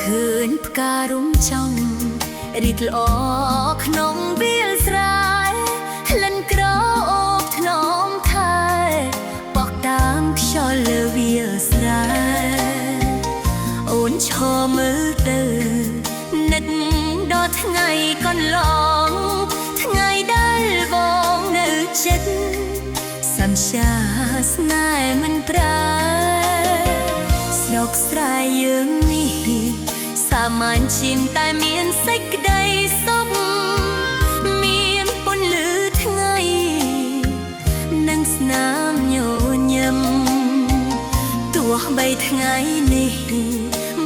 ឃើញផ្ការុំចង់រីកល្អក្នុងវាលស្រែក្លិនក្រអូបថ្នមថែបោកតាមខ្យល់លើវាលស្រែអូនឈរមើលទៅនឹកដល់ថ្ងៃកន្លងថ្ងៃដែលបងនៅចិត្តសំសាស្នេហ៍មិនប្រែស្រុកស្រែយើងនេះសាមញ្ញជាងតែមានសេចក្តីសុខមានពន្លឺថ្ងៃនិងស្នាមញញឹមទោះបីថ្ងៃនេះ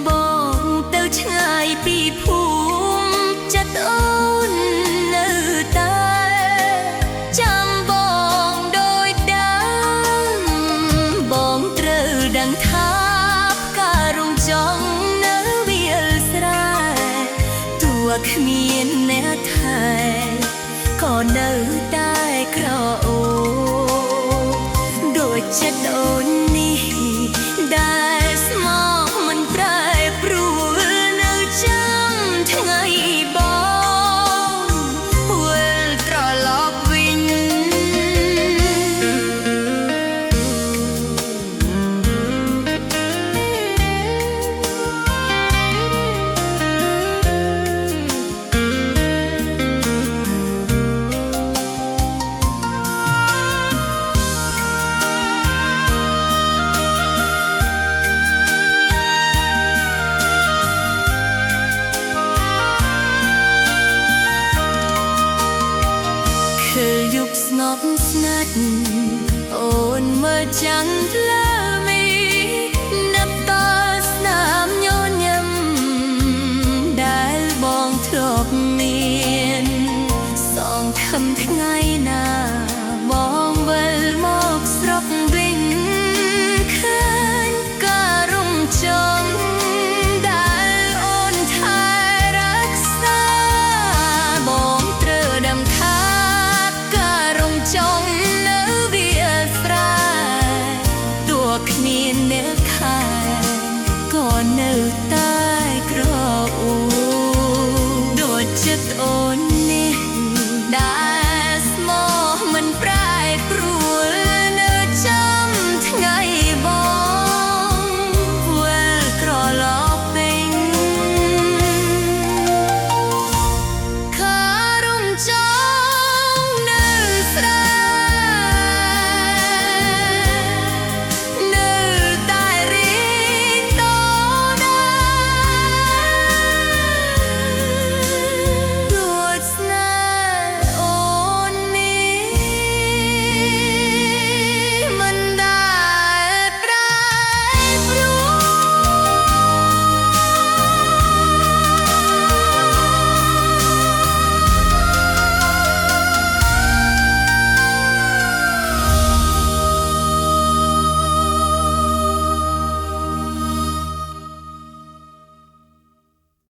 បងទៅឆ្ងាយពីភូមិចិត្តអូននៅតែចាំបងដូចដើមបងត្រូវដឹងថាផ្ការុំចង់នៅវាលស្រែទោះគ្មានអ្នកថែក៏នៅតែក្រអូបដូចចិត្តអូននេះដែលស្មោះមិនប្រែប្រួលនៅចាំថ្ងៃបងវិលត្រឡប់វិញឃើញយុគស្ងប់ស្ងាត់អូនមើលចន្ទថ្លា